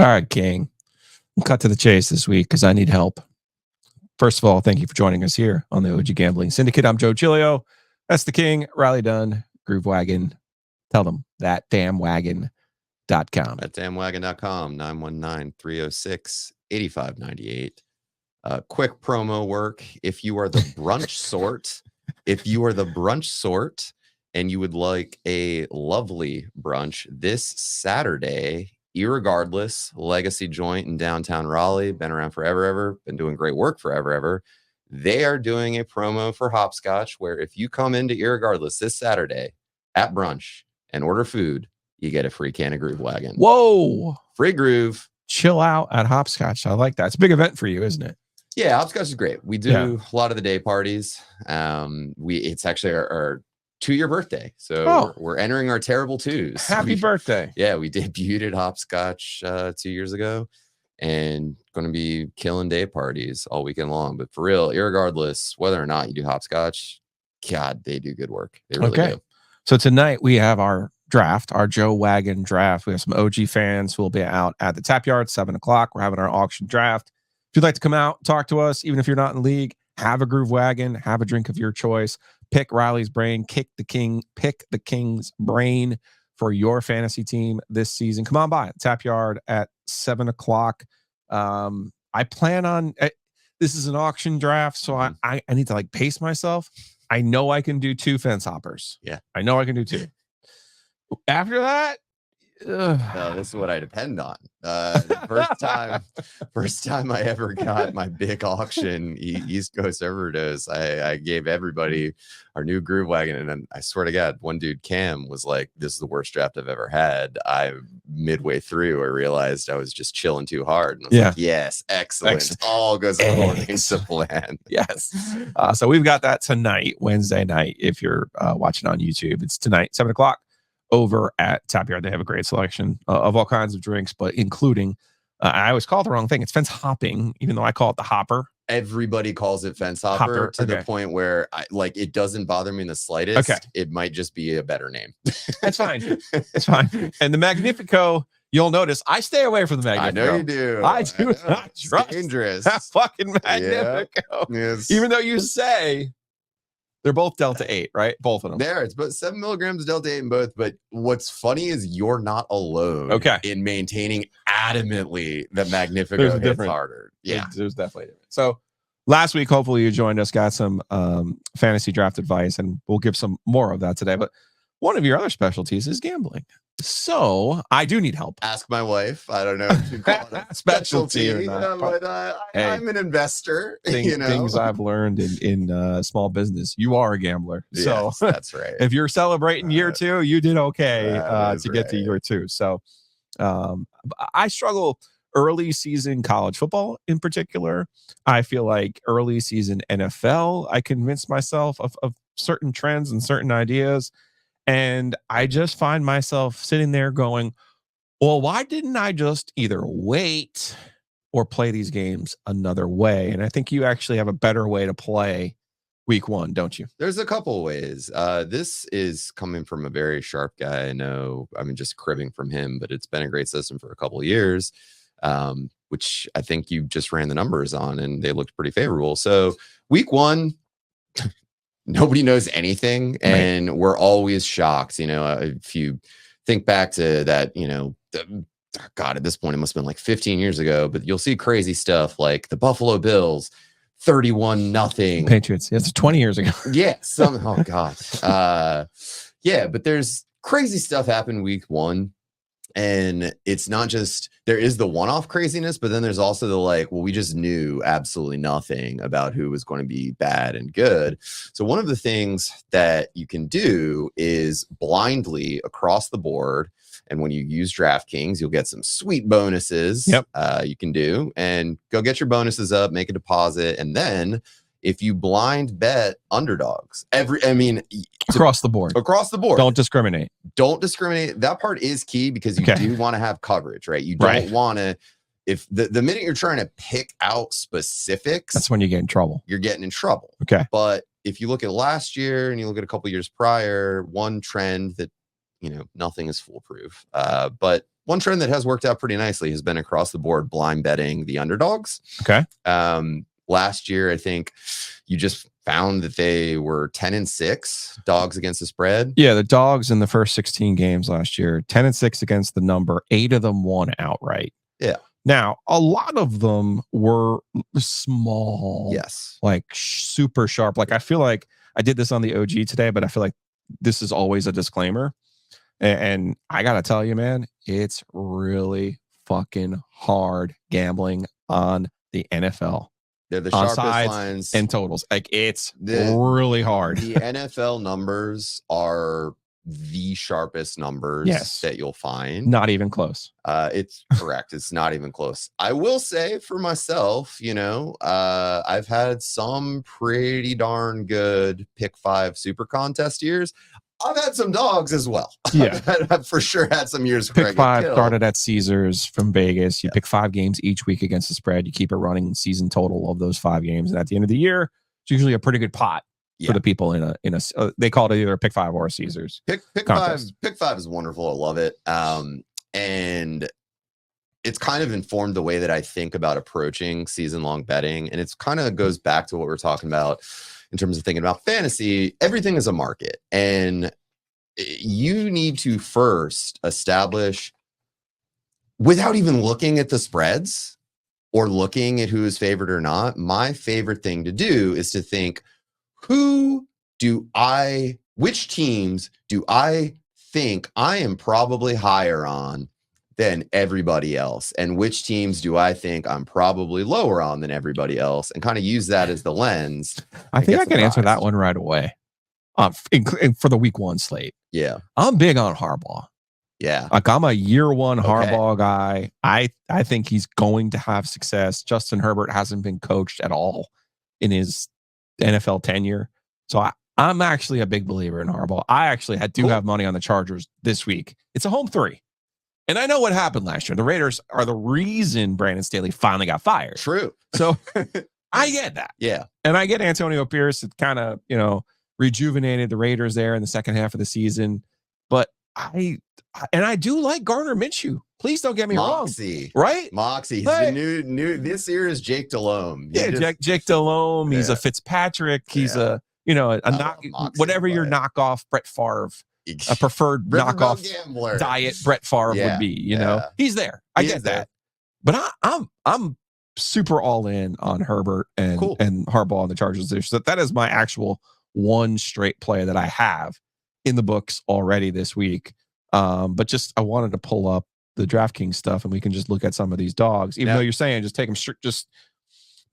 All right, King. We'll cut to the chase this week because I need help. First of all, thank you for joining us here on the OG Gambling Syndicate. I'm Joe Giglio. That's the King Reilly Dunn, Groove Wagon. Tell them that damnwagon.com. At damnwagon.com, 919-306-8598. Quick promo work. If you are the brunch sort, and you would like a lovely brunch this Saturday, Irregardless Legacy Joint in downtown Raleigh, been around forever, ever, been doing great work forever, ever. They are doing a promo for hopscotch where if you come into Irregardless this Saturday at brunch and order food, you get a free can of Groove Wagon. Whoa. Free Groove. Chill out at hopscotch. I like that. It's a big event for you, isn't it? Yeah, hopscotch is great. We do a lot of the day parties. It's actually our 2-year birthday. So we're entering our terrible twos. Happy birthday. Yeah, we debuted at hopscotch 2 years ago and going to be killing day parties all weekend long. But for real, irregardless, whether or not you do hopscotch, God, they do good work. They really do. So tonight we have our draft, our Joe Wagon draft. We have some OG fans who will be out at the Tap Yard, 7 o'clock. We're having our auction draft. If you'd like to come out, talk to us, even if you're not in the league, have a Groove Wagon, have a drink of your choice, pick Riley's brain, pick the King's brain for your fantasy team this season. Come on by Tap Yard at 7 o'clock. I plan on this is an auction draft, so I need to like pace myself. I know I can do 2 fence hoppers. Yeah, I know I can do 2. After that, no, this is what I depend on. First time I ever got my big auction East Coast overdose, I gave everybody our new Groove Wagon, and then I swear to God, one dude, Cam, was like, "This is the worst draft I've ever had." Midway through, I realized I was just chilling too hard. And I was like, yes, excellent. All goes according to plan. Yes. So we've got that tonight, Wednesday night. If you're watching on YouTube, it's tonight, 7 o'clock. Over at Tap Yard. They have a great selection of all kinds of drinks, but including, I always call it the wrong thing. It's fence hopping, even though I call it the hopper. Everybody calls it fence hopper to the point where it doesn't bother me in the slightest. Okay. It might just be a better name. That's fine. It's fine. And the Magnifico, you'll notice I stay away from the Magnifico. I know you do. I do not trust dangerous. that fucking Magnifico. Yeah. Yes. Even though you say they're both Delta 8, right? Both of them. It's about 7 milligrams of Delta 8 in both. But what's funny is you're not alone in maintaining adamantly that Magnifico hits harder. Yeah. There's definitely different. So last week, hopefully you joined us, got some fantasy draft advice, and we'll give some more of that today. But one of your other specialties is gambling. So I do need help. Ask my wife. I don't know if you call it a specialty or not, but I'm an investor. Things I've learned in small business. You are a gambler. Yes, so that's right. If you're celebrating year 2, you did okay to get to year 2. So I struggle early season college football in particular. I feel like early season NFL, I convinced myself of certain trends and certain ideas. And I just find myself sitting there going, well, why didn't I just either wait or play these games another way? And I think you actually have a better way to play week 1, don't you? There's a couple of ways. This is coming from a very sharp guy. I know, just cribbing from him, but it's been a great system for a couple of years, which I think you just ran the numbers on and they looked pretty favorable. So week 1, nobody knows anything, and we're always shocked. If you think back to that, God, at this point, it must have been like 15 years ago, but you'll see crazy stuff like the Buffalo Bills, 31-0. Patriots. It's 20 years ago. Yeah. Oh, God. But there's crazy stuff happened week 1. And it's not just, there is the one-off craziness, but then there's also the we just knew absolutely nothing about who was going to be bad and good. So one of the things that you can do is blindly across the board. And when you use DraftKings, you'll get some sweet bonuses you can do, and go get your bonuses up, make a deposit. And then if you blind bet underdogs, across the board, don't discriminate. That part is key because you do want to have coverage, right? You don't want to, if the minute you're trying to pick out specifics, that's when you get in trouble. You're getting in trouble. Okay. But if you look at last year and you look at a couple years prior, one trend that, nothing is foolproof. But one trend that has worked out pretty nicely has been across the board blind betting the underdogs. Okay. Last year, I think you just found that they were 10-6 dogs against the spread. Yeah, the dogs in the first 16 games last year, 10-6 against the number. 8 of them won outright. Yeah. Now, a lot of them were small. Yes. Like super sharp. Like I feel like I did this on the OG today, but I feel like this is always a disclaimer. And I got to tell you, man, it's really fucking hard gambling on the NFL. They're the on sharpest sides lines and totals. Like it's really hard. The NFL numbers are the sharpest numbers that you'll find. Not even close. It's correct. It's not even close. I will say for myself, I've had some pretty darn good pick 5 super contest years. I've had some dogs as well. Yeah. I've for sure had some years. Pick 5 started at Caesars from Vegas. You pick 5 games each week against the spread. You keep it running season total of those 5 games. And at the end of the year, it's usually a pretty good pot for the people in a they call it either a pick 5 or a Caesars. Pick 5 is wonderful. I love it. And it's kind of informed the way that I think about approaching season-long betting. And it's kind of goes back to what we're talking about in terms of thinking about fantasy. Everything is a market, and you need to first establish, without even looking at the spreads or looking at who is favored or not. My favorite thing to do is to think, which teams do I think I am probably higher on than everybody else, and which teams do I think I'm probably lower on than everybody else, and kind of use that as the lens. I think I can answer that one right away. For the week 1 slate. Yeah. I'm big on Harbaugh. Yeah. Like I'm a year 1 Harbaugh guy. I think he's going to have success. Justin Herbert hasn't been coached at all in his NFL tenure. So I'm actually a big believer in Harbaugh. I actually do have money on the Chargers this week. It's a home 3. And I know what happened last year. The Raiders are the reason Brandon Staley finally got fired. True. So I get that. Yeah. And I get Antonio Pierce. It kind of, rejuvenated the Raiders there in the second half of the season. But I do like Gardner Minshew. Please don't get me wrong. Right? Moxie. He's the new this year is Jake Delhomme. Jake Delhomme. He's a Fitzpatrick. He's a whatever your knockoff Brett Favre, a preferred knockoff gambler diet Brett Favre would be. He's there. I get that. But I'm super all in on Herbert and Harbaugh and the Chargers there. So that is my actual one straight play that I have in the books already this week. But just I wanted to pull up the DraftKings stuff and we can just look at some of these dogs. Even though you're saying just take them straight, just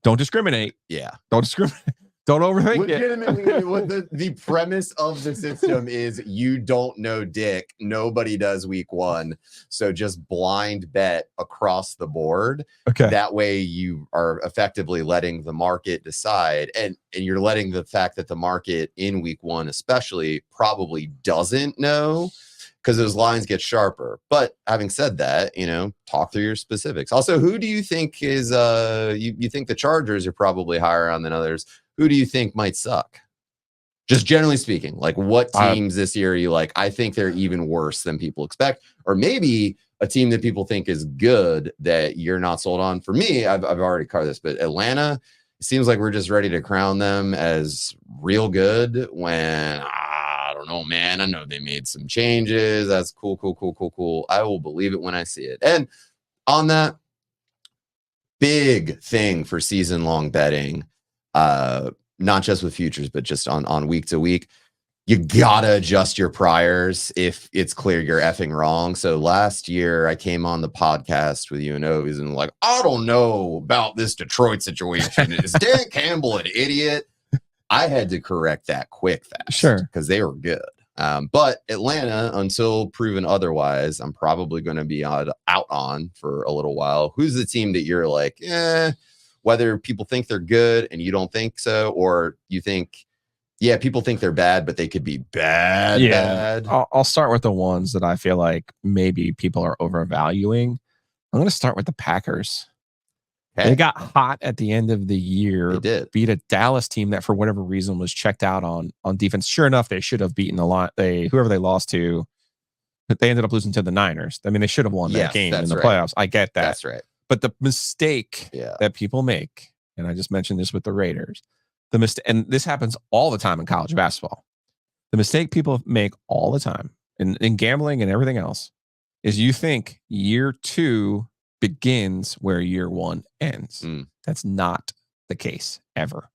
don't discriminate. Yeah. Don't discriminate. Don't overthink it. What the premise of the system is you don't know dick. Nobody does week 1. So just blind bet across the board. Okay. That way you are effectively letting the market decide. And you're letting the fact that the market in week 1 especially probably doesn't know, because those lines get sharper. But having said that, talk through your specifics. Also, who do you think is you think the Chargers are probably higher on than others? Who do you think might suck? Just generally speaking, like what teams this year are you like, I think they're even worse than people expect, or maybe a team that people think is good that you're not sold on. For me, I've already covered this, but Atlanta, it seems like we're just ready to crown them as real good when I don't know, man. I know they made some changes. That's cool. I will believe it when I see it. And on that, big thing for season-long betting, not just with futures, but just on week to week, you gotta adjust your priors if it's clear you're effing wrong. So last year I came on the podcast with you and Ovies and like, I don't know about this Detroit situation. Is Dan Campbell an idiot? I had to correct that quick fast. Sure. Because they were good. But Atlanta, until proven otherwise, I'm probably going to be out on for a little while. Who's the team that you're like, whether people think they're good and you don't think so, or you think, people think they're bad, but they could be bad. I'll start with the ones that I feel like maybe people are overvaluing. I'm going to start with the Packers. Okay. They got hot at the end of the year. They did. Beat a Dallas team that for whatever reason was checked out on defense. Sure enough, they should have beaten whoever they lost to. They ended up losing to the Niners. I mean, they should have won that game in the playoffs. I get that. That's right. But the mistake that people make, and I just mentioned this with the Raiders, and this happens all the time in college basketball. The mistake people make all the time in gambling and everything else is you think year 2 begins where year 1 ends. That's not the case ever.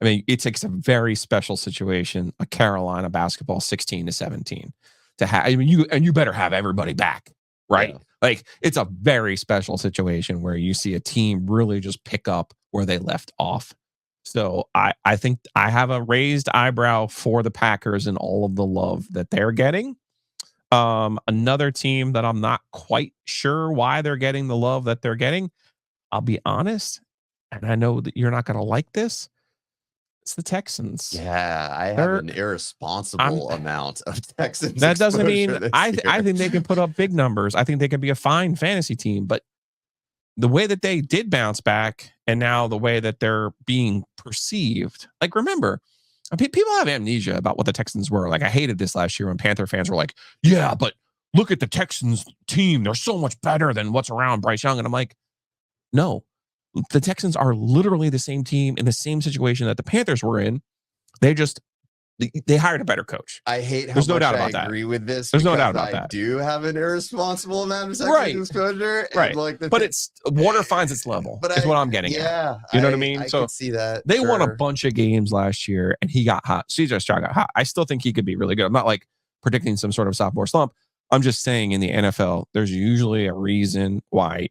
I mean, it takes a very special situation, a Carolina basketball 16-17 to have. I mean, you better have everybody back, right? Yeah. Like, it's a very special situation where you see a team really just pick up where they left off. So I think I have a raised eyebrow for the Packers and all of the love that they're getting. Another team that I'm not quite sure why they're getting the love that they're getting, I'll be honest, and I know that you're not going to like this, it's the Texans. Yeah, I have an irresponsible amount of Texans. That doesn't mean I think they can put up big numbers. I think they can be a fine fantasy team, but the way that they did bounce back and now the way that they're being perceived, like, remember, people have amnesia about what the Texans were. Like, I hated this last year when Panther fans were like, yeah, but look at the Texans team. They're so much better than what's around Bryce Young. And I'm like, no, the Texans are literally the same team in the same situation that the Panthers were in. They hired a better coach. I hate how much I agree with this. There's no doubt about that. I do have an irresponsible amount of Texans exposure. Right. Like but it's water finds its level. Is what I'm getting at. You know what I mean? I can see that. They won a bunch of games last year, and he got hot. CJ Stroud got hot. I still think he could be really good. I'm not like predicting some sort of sophomore slump. I'm just saying in the NFL, there's usually a reason why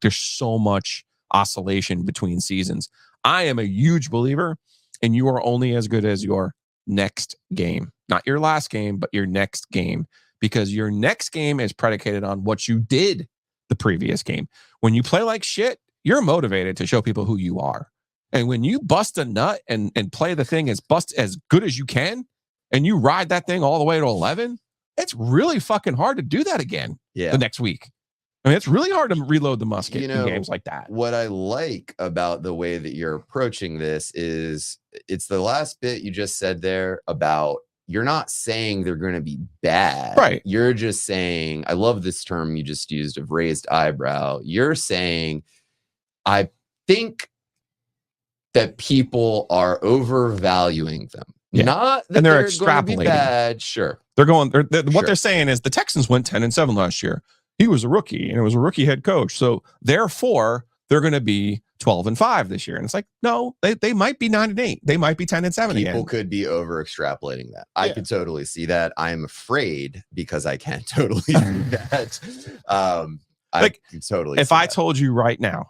there's so much oscillation between seasons. I am a huge believer, and you are only as good as your next game, not your last game, but your next game, because your next game is predicated on what you did the previous game. When you play like shit, you're motivated to show people who you are. And when you bust a nut and play the thing as good as you can, and you ride that thing all the way to 11, it's really fucking hard to do that again the next week. I mean, it's really hard to reload the musket in games like that. What I like about the way that you're approaching this is it's the last bit you just said there about you're not saying they're going to be bad. Right. You're just saying, I love this term you just used of raised eyebrow. You're saying, I think that people are overvaluing them. Yeah. Not that and they're extrapolating. Going to be bad. Sure. What they're saying is the Texans went 10-7 last year. He was a rookie, and it was a rookie head coach. So therefore, they're going to be 12-5 this year. And it's like, no, they might be 9-8. They might be 10-7 again. People could be over extrapolating that. I could totally see that. I'm afraid because I can't totally see that. I can totally. If I told you right now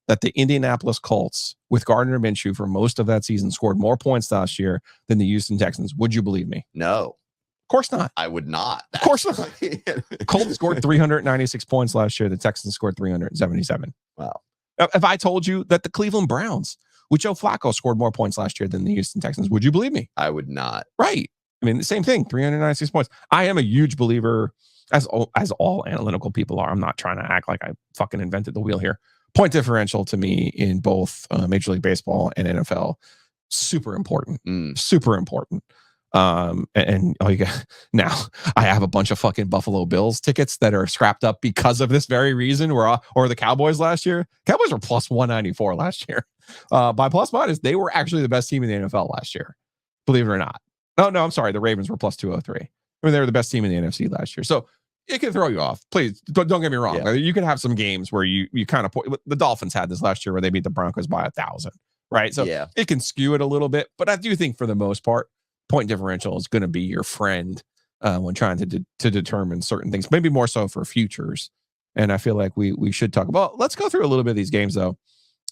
that the Indianapolis Colts with Gardner Minshew for most of that season scored more points last year than the Houston Texans, would you believe me? No. Of course not. I would not. Of course not. Colts scored 396 points last year. The Texans scored 377. Wow. If I told you that the Cleveland Browns with Joe Flacco scored more points last year than the Houston Texans, would you believe me? I would not. Right. I mean, the same thing, 396 points. I am a huge believer, as all analytical people are. I'm not trying to act like I fucking invented the wheel here. Point differential to me in both Major League Baseball and NFL, super important. Super important. And oh, you got now I have a bunch of fucking Buffalo Bills tickets that are scrapped up because of this very reason, or the Cowboys last year. Cowboys were plus 194 last year. By plus minus, they were actually the best team in the NFL last year, believe it or not. No, I'm sorry, the Ravens were plus 203. I mean, they were the best team in the NFC last year, so it can throw you off. Please don't get me wrong. You can have some games where you kind of the Dolphins had this last year where they beat the Broncos by 1,000, right? So it can skew it a little bit, but I do think for the most part, point differential is going to be your friend when trying to determine certain things, maybe more so for futures. And I feel like we should talk about, let's go through a little bit of these games though.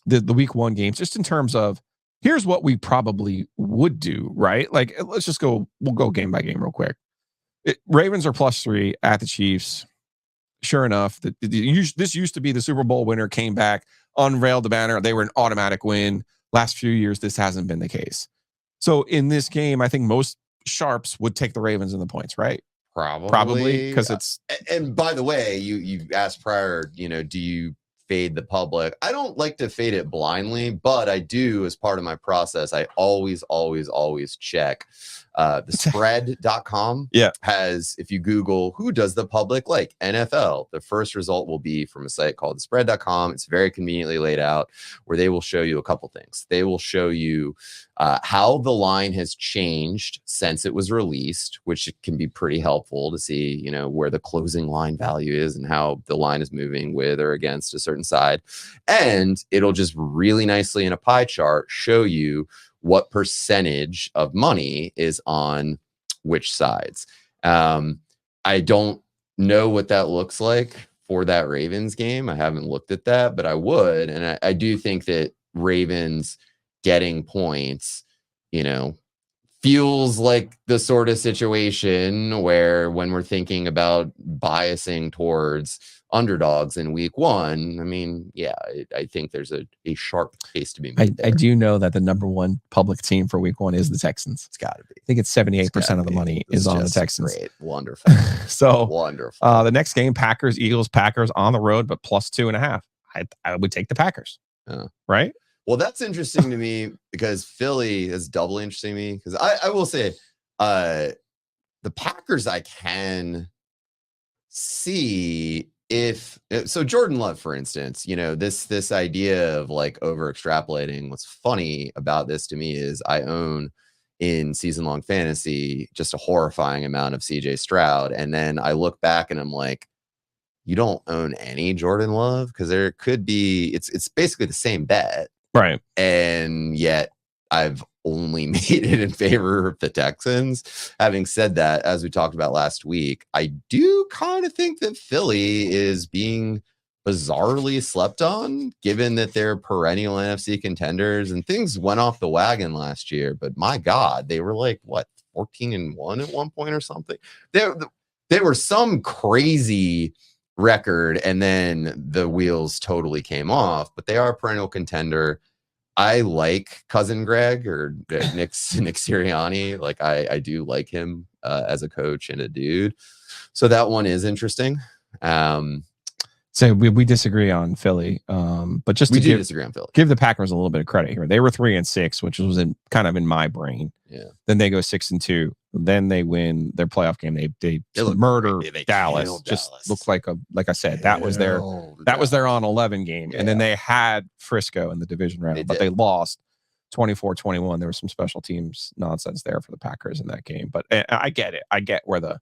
The week 1 games, just in terms of, here's what we probably would do, right? Like, we'll go game by game real quick. Ravens are +3 at the Chiefs. Sure enough, this used to be the Super Bowl winner, came back, unveiled the banner. They were an automatic win. Last few years, this hasn't been the case. So in this game, I think most sharps would take the Ravens in the points, right? Probably because it's. And by the way, you asked prior, do you fade the public? I don't like to fade it blindly, but I do, as part of my process, I always check The spread.com has, if you Google who does the public like NFL, the first result will be from a site called the spread.com. It's very conveniently laid out where they will show you a couple things. They will show you how the line has changed since it was released, which can be pretty helpful to see, you know, where the closing line value is and how the line is moving with or against a certain side. And it'll just really nicely in a pie chart show you what percentage of money is on which sides. I don't know what that looks like for that Ravens game. I haven't looked at that, but I would. And I do think that Ravens getting points, you know, feels like the sort of situation where when we're thinking about biasing towards underdogs in week one, I mean, yeah, I think there's a sharp case to be made there. I do know that the number one public team for week one is the Texans. It's got to be. I think it's 78% of the money is on the Texans. Great. Wonderful. So wonderful. The next game, Packers, Eagles, Packers on the road, but +2.5. I would take the Packers. Right? Well, that's interesting to me because Philly is doubly interesting to me because I will say the Packers I can see if so Jordan Love, for instance, you know, this idea of like over extrapolating. What's funny about this to me is I own in season-long fantasy just a horrifying amount of CJ Stroud. And then I look back and I'm like, you don't own any Jordan Love because there could be it's basically the same bet. Right. And yet I've only made it in favor of the Texans. Having said that, as we talked about last week, I do kind of think that Philly is being bizarrely slept on, given that they're perennial NFC contenders and things went off the wagon last year. But my God, they were like, what, 14-1 at one point or something? They were some crazy record, and then the wheels totally came off, but they are a perennial contender. I like cousin Greg or Nick Sirianni. Like I do like him as a coach and a dude. So that one is interesting. So we disagree on Philly, but just we do disagree on Philly. Give the Packers a little bit of credit here. They were 3-6, which was kind of in my brain. Yeah. Then they go 6-2. Then they win their playoff game. They murder Dallas. Just looked like I said, that was their on 11 game. Yeah. And then they had Frisco in the division round, but they lost 24-21. There was some special teams nonsense there for the Packers in that game. But I get it. I get where the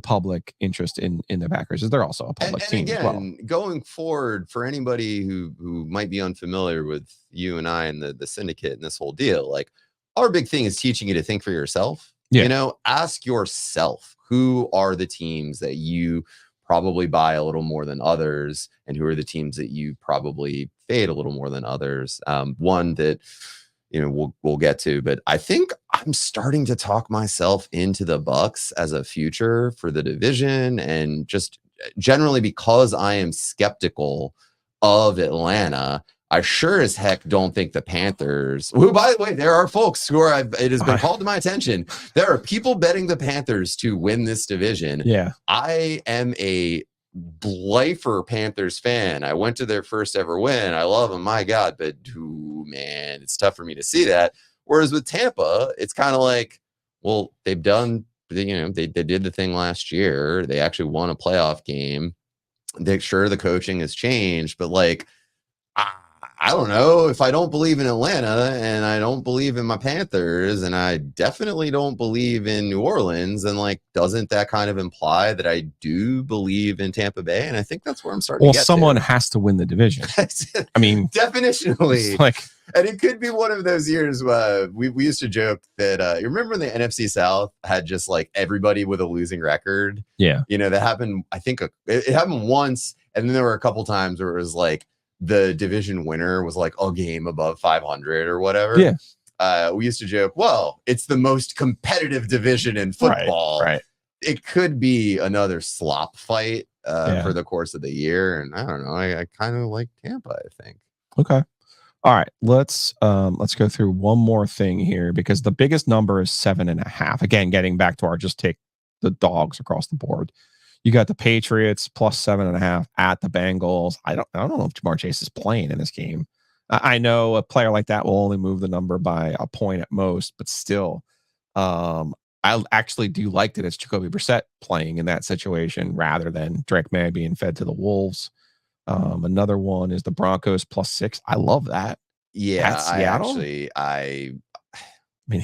public interest in the Packers is. They're also a public team again, as well. Going forward, for anybody who might be unfamiliar with you and I and the syndicate and this whole deal, like our big thing is teaching you to think for yourself. Yeah. You know, ask yourself, who are the teams that you probably buy a little more than others, and who are the teams that you probably fade a little more than others. One that, you know, we'll get to, but I think I'm starting to talk myself into the Bucks as a future for the division, and just generally because I am skeptical of Atlanta. I sure as heck don't think the Panthers, who, by the way, there are folks who are, it has been called to my attention, there are people betting the Panthers to win this division. Yeah. I am a lifer Panthers fan. I went to their first ever win. I love them, my God, but man, it's tough for me to see that. Whereas with Tampa, it's kind of like, well, they've done, you know, they did the thing last year. They actually won a playoff game. Sure, the coaching has changed, but like, I don't know, if I don't believe in Atlanta and I don't believe in my Panthers and I definitely don't believe in New Orleans, and like, doesn't that kind of imply that I do believe in Tampa Bay? And I think that's where I'm starting to get someone has to win the division. I mean, definitionally. And it could be one of those years where we used to joke that you remember when the NFC South had just like everybody with a losing record? Yeah. You know, that happened, I think it happened once, and then there were a couple times where it was like the division winner was like a game above 500 or whatever. Yeah. We used to joke, well, it's the most competitive division in football. Right. It could be another slop fight for the course of the year. And I don't know. I kind of like Tampa, I think. Okay. All right. Let's go through one more thing here, because the biggest number is 7.5. Again, getting back to our just take the dogs across the board. You got the Patriots plus 7.5 at the Bengals. I don't know if Jamar Chase is playing in this game. I know a player like that will only move the number by a point at most, but still, I actually do like that it's Jacoby Brissett playing in that situation rather than Drake May being fed to the Wolves. Another one is the Broncos +6. I love that. Yeah, At Seattle? I mean,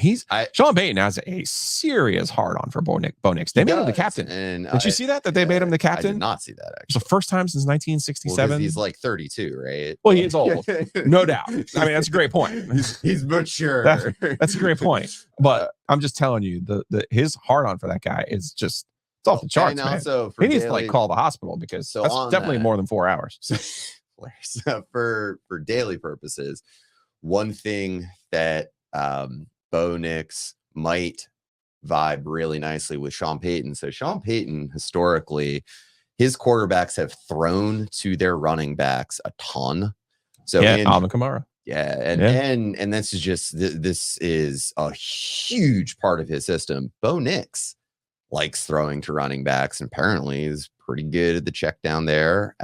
Sean Payton has a serious hard on for Bo Nix. They made him the captain. And did you see that they made him the captain? I did not see that, It's actually. the first time since 1967. Well, he's like 32, right? Well, he is old, no doubt. I mean, that's a great point. He's mature. That's a great point. But I'm just telling you, his hard on for that guy is just it's off the charts, man. Also, he needs to like call the hospital because that's definitely more than 4 hours. So for daily purposes, one thing that Bo Nix might vibe really nicely with Sean Payton. So Sean Payton, historically, his quarterbacks have thrown to their running backs a ton. So Alvin Kamara. Yeah, and this is just this is a huge part of his system. Bo Nix likes throwing to running backs, and apparently is pretty good at the check down there.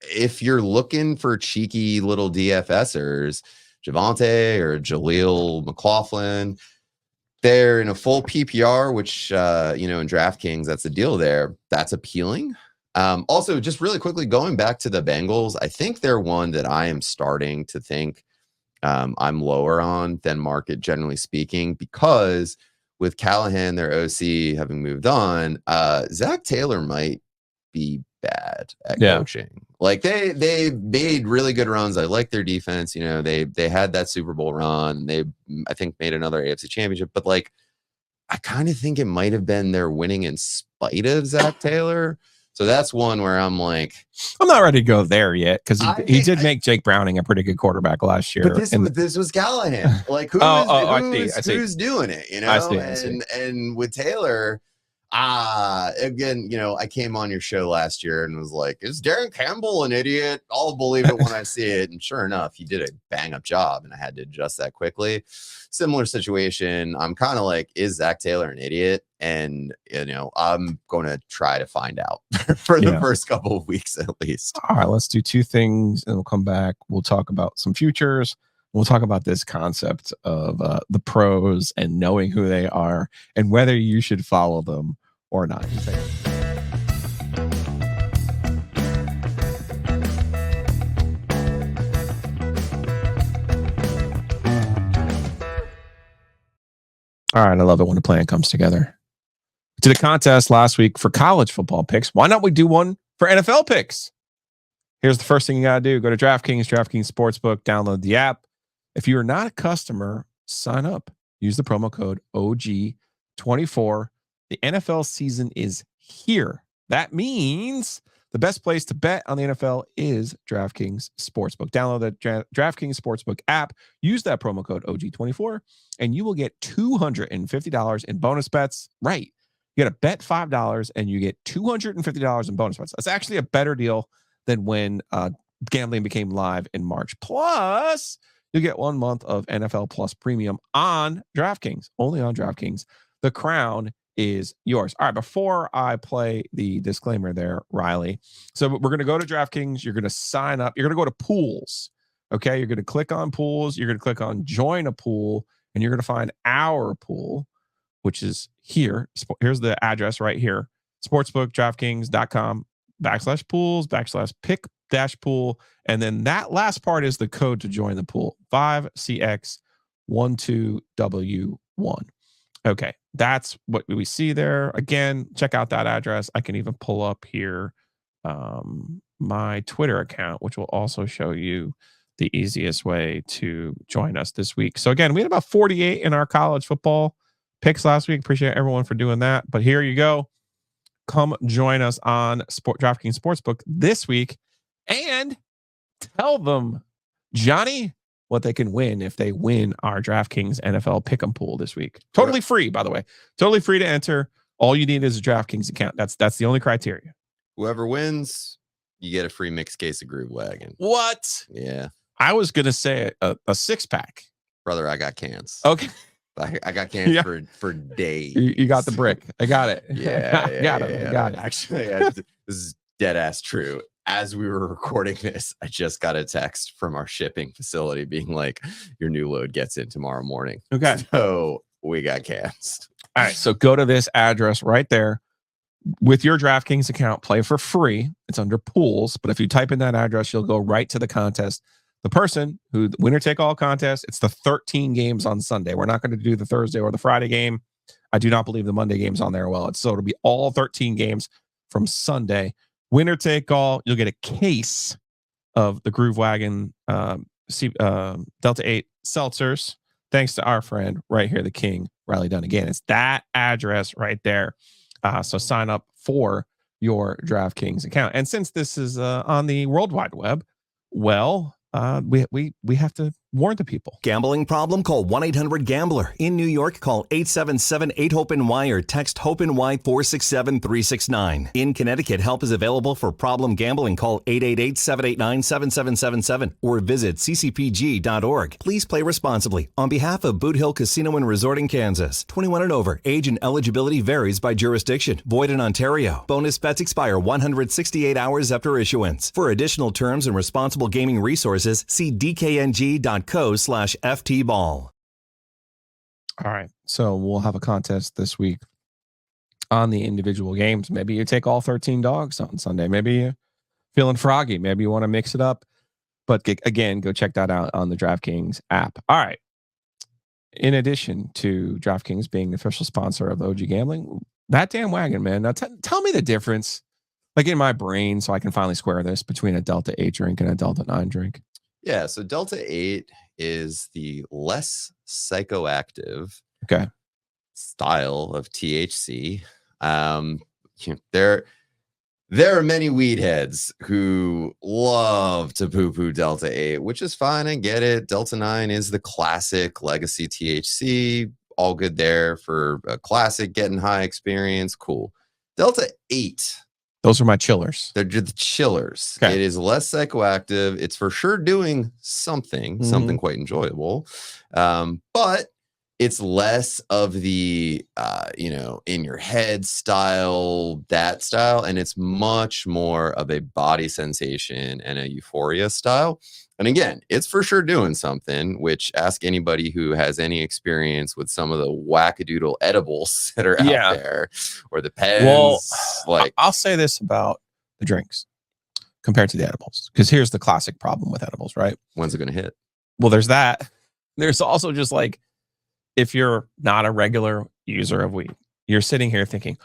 If you're looking for cheeky little DFSers, Javonte or Jaleel McLaughlin, they're in a full PPR, which in DraftKings, that's the deal there. That's appealing. Also, just really quickly going back to the Bengals, I think they're one that I am starting to think I'm lower on than market, generally speaking, because with Callahan, their OC, having moved on, Zach Taylor might be bad at coaching. Like they made really good runs. I like their defense. They had that Super Bowl run. They, I think, made another AFC championship, but like, I kind of think it might have been their winning in spite of Zach Taylor. So that's one where I'm like, I'm not ready to go there yet because he did make Jake Browning a pretty good quarterback last year. But this was Callahan. Like who's doing it? I see. And with Taylor, again, I came on your show last year and was like, is Darren Campbell an idiot? I'll believe it when I see it. And sure enough, he did a bang up job and I had to adjust that quickly. Similar situation. I'm kind of like, is Zach Taylor an idiot? And, I'm going to try to find out for the first couple of weeks at least. All right, let's do two things and we'll come back. We'll talk about some futures. We'll talk about this concept of the pros and knowing who they are and whether you should follow them or not. All right, I love it when a plan comes together. We did a contest last week for college football picks. Why not we do one for NFL picks? Here's the first thing you got to do. Go to DraftKings Sportsbook, download the app. If you are not a customer, sign up. Use the promo code OG24. The NFL season is here. That means the best place to bet on the NFL is DraftKings Sportsbook. Download the DraftKings Sportsbook app. Use that promo code OG24, and you will get $250 in bonus bets. Right. You got to bet $5, and you get $250 in bonus bets. That's actually a better deal than when gambling became live in March. Plus, you get 1 month of NFL Plus Premium on DraftKings, only on DraftKings. The crown is yours. All right, before I play the disclaimer there, Riley, so we're going to go to DraftKings. You're going to sign up. You're going to go to pools. Okay, you're going to click on pools. You're going to click on join a pool, and you're going to find our pool, which is here. Here's the address right here. sportsbookdraftkings.com/pools/pick-pool. And then that last part is the code to join the pool, 5CX12W1. Okay, that's what we see there. Again, check out that address. I can even pull up here my Twitter account, which will also show you the easiest way to join us this week. So again, we had about 48 in our college football picks last week. Appreciate everyone for doing that. But here you go. Come join us on DraftKings Sportsbook this week and tell them, Johnny, what they can win if they win our DraftKings NFL Pick'em pool this week. Totally free, by the way. Totally free to enter. All you need is a DraftKings account. That's the only criteria. Whoever wins, you get a free mixed case of Groove Wagon. What? Yeah. I was going to say a 6-pack. Brother, I got cans. Okay. I got cans for days. You got the brick. I got it. Yeah. I got it. Actually, this is dead ass true. As we were recording this, I just got a text from our shipping facility being like, your new load gets in tomorrow morning. Okay. So we got cans. All right, so go to this address right there with your DraftKings account. Play for free. It's under pools, but if you type in that address, you'll go right to the contest. The person who the winner take all contest, it's the 13 games on Sunday. We're not going to do the Thursday or the Friday game. I do not believe the Monday game's on there. Well, so it'll be all 13 games from Sunday. Winner take all. You'll get a case of the Groove Wagon Delta 8 seltzers, thanks to our friend right here, the King Reilly Dunn. Again, it's that address right there. So sign up for your DraftKings account. And since this is on the World Wide Web, well, we have to warn the people. Gambling problem? Call 1-800-GAMBLER. In New York, call 877-8-HOPE-NY or text HOPE-NY 467-369. In Connecticut, help is available for problem gambling. Call 888-789-7777 or visit ccpg.org. Please play responsibly. On behalf of Boot Hill Casino and Resort in Kansas, 21 and over. Age and eligibility varies by jurisdiction. Void in Ontario. Bonus bets expire 168 hours after issuance. For additional terms and responsible gaming resources, see dkng.co/ftball. All right. So we'll have a contest this week on the individual games. Maybe you take all 13 dogs on Sunday. Maybe you're feeling froggy. Maybe you want to mix it up. But again, go check that out on the DraftKings app. All right. In addition to DraftKings being the official sponsor of OG Gambling, that damn wagon, man. Now tell me the difference, like in my brain, so I can finally square this between a Delta 8 drink and a Delta 9 drink. Yeah, so Delta 8 is the less psychoactive style of THC. There are many weed heads who love to poo-poo Delta 8, which is fine. I get it. Delta 9 is the classic legacy THC. All good there for a classic getting high experience. Cool. Delta 8. Those are my chillers. They're the chillers. Okay. It is less psychoactive. It's for sure doing something quite enjoyable. But it's less of the, in your head style, that style. And it's much more of a body sensation and a euphoria style. And again, it's for sure doing something, which ask anybody who has any experience with some of the wackadoodle edibles that are out there or the pens. Well, I'll say this about the drinks compared to the edibles, because here's the classic problem with edibles, right? When's it going to hit? Well, there's that. There's also just like, if you're not a regular user of weed, you're sitting here thinking,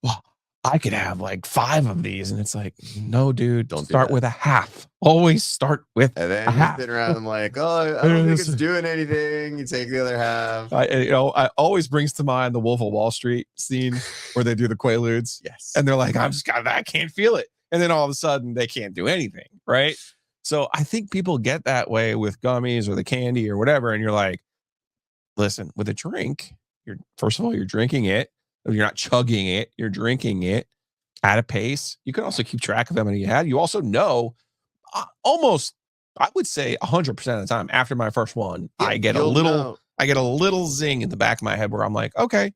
well, I could have like 5 of these. And it's like, no, dude, don't start with a half. Always start with and then a you half. sit around and like, oh, I don't think it's doing anything. You take the other half. I always brings to mind the Wolf of Wall Street scene where they do the Quaaludes. Yes. And they're like, I can't feel it. And then all of a sudden they can't do anything. Right. So I think people get that way with gummies or the candy or whatever. And you're like, listen, with a drink, first of all, you're drinking it. You're not chugging it. You're drinking it at a pace. You can also keep track of how many you had. You also know almost, I would say 100% of the time after my first one, I get a little zing in the back of my head where I'm like, okay,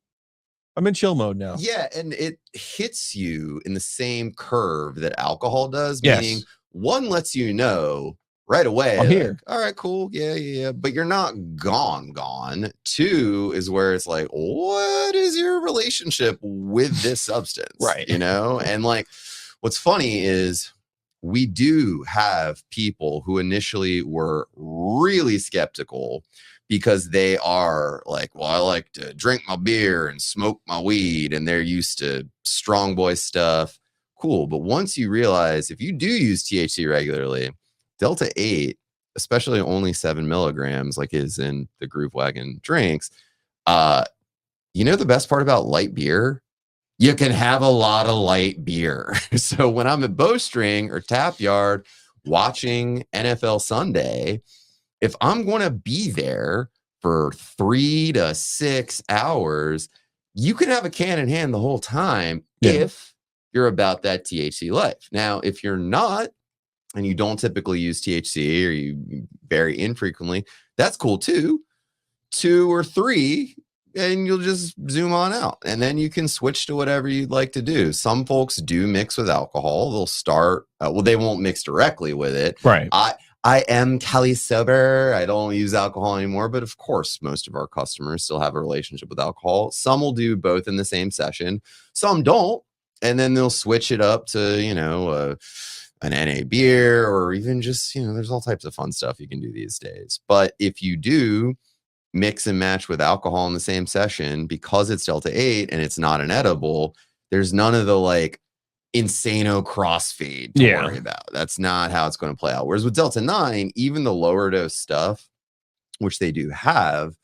I'm in chill mode now. Yeah. And it hits you in the same curve that alcohol does. Yes. Meaning one lets you know right away. I'm here. Like, all right, cool. Yeah. But you're not gone. 2 is where it's like, what is your relationship with this substance? Right. And like, what's funny is we do have people who initially were really skeptical because they are like, well, I like to drink my beer and smoke my weed, and they're used to strong boy stuff. Cool. But once you realize if you do use THC regularly, Delta 8, especially only 7 milligrams, like is in the Groove Wagon drinks. The best part about light beer? You can have a lot of light beer. So when I'm at Bowstring or Tap Yard watching NFL Sunday, if I'm going to be there for 3 to 6 hours, you can have a can in hand the whole time if you're about that THC life. Now, if you're not, and you don't typically use THC or you very infrequently, that's cool too. 2 or 3, and you'll just zoom on out. And then you can switch to whatever you'd like to do. Some folks do mix with alcohol. They'll start, they won't mix directly with it. Right. I am Kelly sober. I don't use alcohol anymore, but of course, most of our customers still have a relationship with alcohol. Some will do both in the same session. Some don't. And then they'll switch it up to, an NA beer, or even just, there's all types of fun stuff you can do these days. But if you do mix and match with alcohol in the same session, because it's Delta 8 and it's not an edible, there's none of the like insano crossfade to worry about. That's not how it's going to play out. Whereas with Delta 9, even the lower dose stuff, which they do have,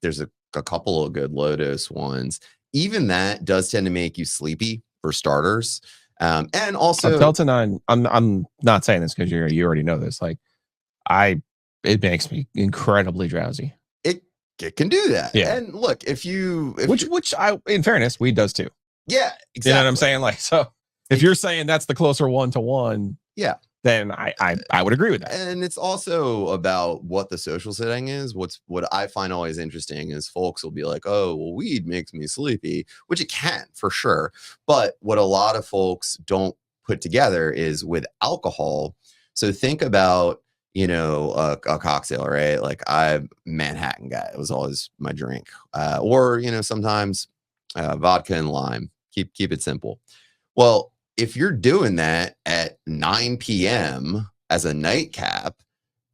there's a couple of good low dose ones. Even that does tend to make you sleepy for starters. And also Delta 9, I'm not saying this because you already know this. Like it makes me incredibly drowsy. It can do that. Yeah. And look, which I, in fairness, weed does too. Yeah, exactly. You know what I'm saying? Like, so if you're saying that's the closer 1-to-1, yeah, then I would agree with that. And it's also about what the social setting is. What I find always interesting is folks will be like, oh, well, weed makes me sleepy, which it can for sure. But what a lot of folks don't put together is with alcohol. So think about, a cocktail, right? Like I'm Manhattan guy. It was always my drink. Or, sometimes vodka and lime. Keep it simple. Well, if you're doing that at 9 p.m. as a nightcap,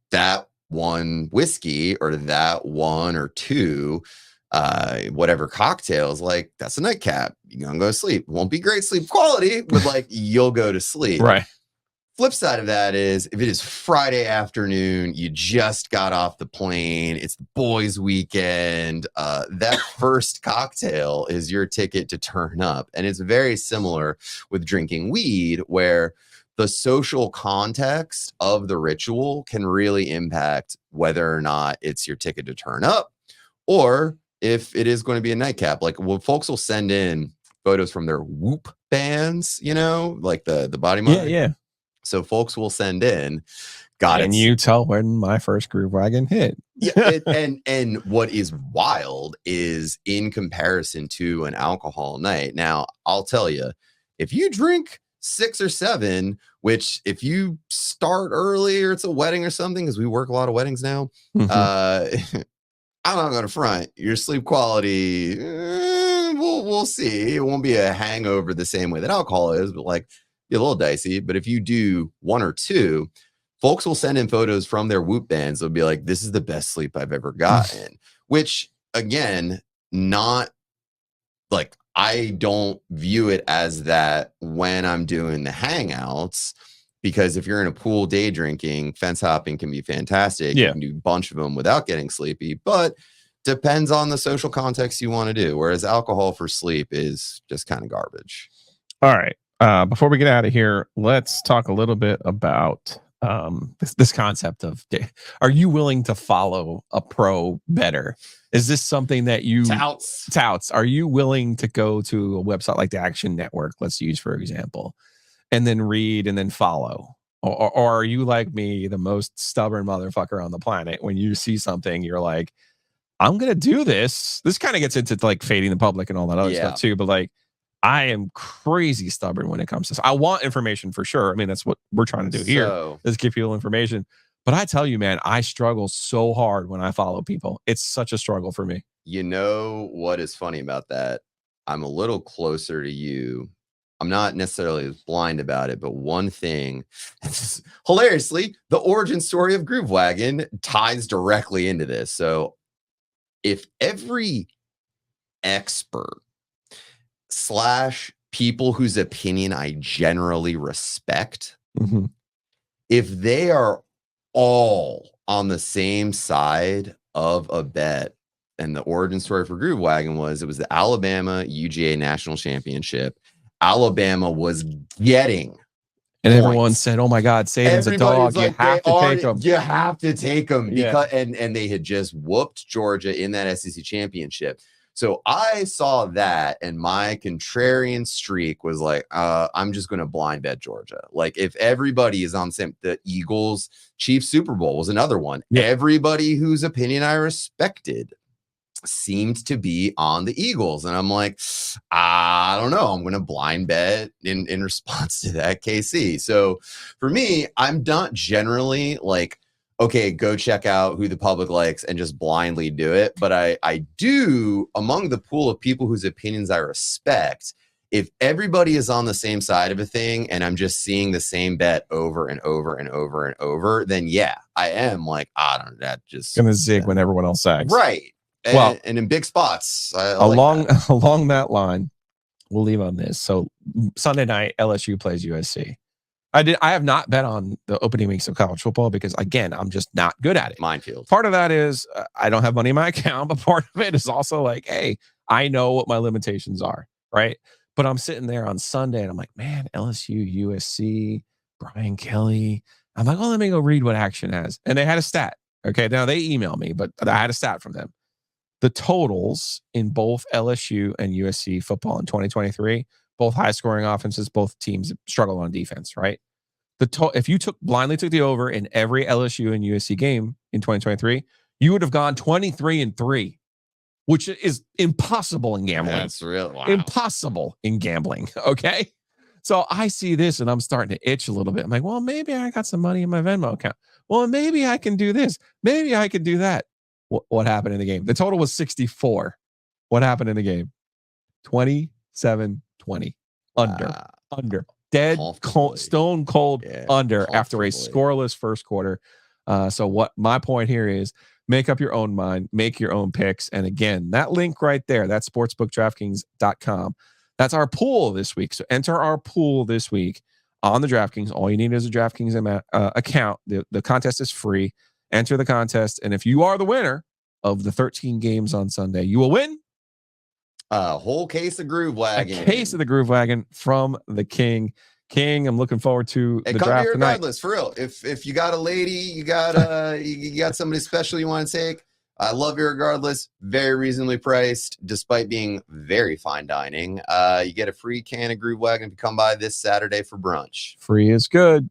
that one whiskey or that one or two, whatever cocktails, like that's a nightcap. You're gonna go to sleep. Won't be great sleep quality, but like you'll go to sleep. Right. Flip side of that is if it is Friday afternoon, you just got off the plane, it's the boys' weekend, that first cocktail is your ticket to turn up. And it's very similar with drinking weed, where the social context of the ritual can really impact whether or not it's your ticket to turn up, or if it is going to be a nightcap. Like, well, folks will send in photos from their Whoop bands, like the body monitor. Yeah. So folks will send in, and you tell when my first groove wagon hit. Yeah, and what is wild is in comparison to an alcohol night. Now, I'll tell you, if you drink 6 or 7, which if you start early or it's a wedding or something, because we work a lot of weddings now, I'm not going to front. Your sleep quality, we'll see. It won't be a hangover the same way that alcohol is, but like, be a little dicey. But if you do 1 or 2, folks will send in photos from their Whoop bands. They'll be like, this is the best sleep I've ever gotten. Which, again, not like, I don't view it as that when I'm doing the hangouts, because if you're in a pool day drinking, fence hopping can be fantastic. Yeah. You can do a bunch of them without getting sleepy, but depends on the social context you want to do. Whereas alcohol for sleep is just kind of garbage. All right. Before we get out of here, let's talk a little bit about this concept of, are you willing to follow a pro better? Is this something that you touts? Are you willing to go to a website like the Action Network, let's use for example, and then read and then follow? Or are you like me, the most stubborn motherfucker on the planet? When you see something, you're like, I'm going to do this. This kind of gets into like fading the public and all that other stuff too. But like, I am crazy stubborn when it comes to this. I want information for sure. I mean, that's what we're trying to do here, is give people information. But I tell you, man, I struggle so hard when I follow people. It's such a struggle for me. You know what is funny about that? I'm a little closer to you. I'm not necessarily as blind about it, but one thing, hilariously, the origin story of Groove Wagon ties directly into this. So if every expert / people whose opinion I generally respect, if they are all on the same side of a bet, and the origin story for Groove Wagon was, it was the Alabama UGA National Championship. Alabama was getting and points. Everyone said, oh my God, Satan's a dog. Like, you have to take him. You have to take him. Because, and they had just whooped Georgia in that SEC championship. So I saw that, and my contrarian streak was like, I'm just going to blind bet Georgia. Like, if everybody is on the Eagles Chiefs Super Bowl was another one. Yeah. Everybody whose opinion I respected seemed to be on the Eagles. And I'm like, I don't know. I'm going to blind bet in response to that KC. So for me, I'm not generally like, okay, go check out who the public likes and just blindly do it. But I do, among the pool of people whose opinions I respect, if everybody is on the same side of a thing and I'm just seeing the same bet over and over and over and over, then yeah, I am like, I don't know, that just Gonna zig when everyone else zags. right. Well, and in big spots, I along like that. along that line, we'll leave on this. So Sunday night, LSU plays USC. I have not bet on the opening weeks of college football because, again, I'm just not good at it. Minefield. Part of that is I don't have money in my account, but part of it is also like, hey, I know what my limitations are, right? But I'm sitting there on Sunday and I'm like, man, LSU, USC, Brian Kelly. I'm like, oh, let me go read what Action has. And they had a stat. Okay, now they emailed me, but I had a stat from them. The totals in both LSU and USC football in 2023, both high scoring offenses, both teams struggle on defense, right? If you blindly took the over in every LSU and USC game in 2023, you would have gone 23-3, which is impossible in gambling. That's real. Wow. Impossible in gambling. Okay. So I see this and I'm starting to itch a little bit. I'm like, well, maybe I got some money in my Venmo account. Well, maybe I can do this. Maybe I can do that. What happened in the game? The total was 64. What happened in the game? 27-20. Under. Dead, stone cold under after a scoreless first quarter. So what my point here is, make up your own mind, make your own picks. And again, that link right there, that's sportsbookdraftkings.com. That's our pool this week. So enter our pool this week on the DraftKings. All you need is a DraftKings account. The contest is free. Enter the contest. And if you are the winner of the 13 games on Sunday, you will win a whole case of Groove Wagon. A case of the Groove Wagon from the King. King, I'm looking forward to the draft tonight. Regardless, for real. If you got a lady, you got you got somebody special you want to take, I love you regardless. Very reasonably priced, despite being very fine dining. You get a free can of Groove Wagon if you come by this Saturday for brunch. Free is good.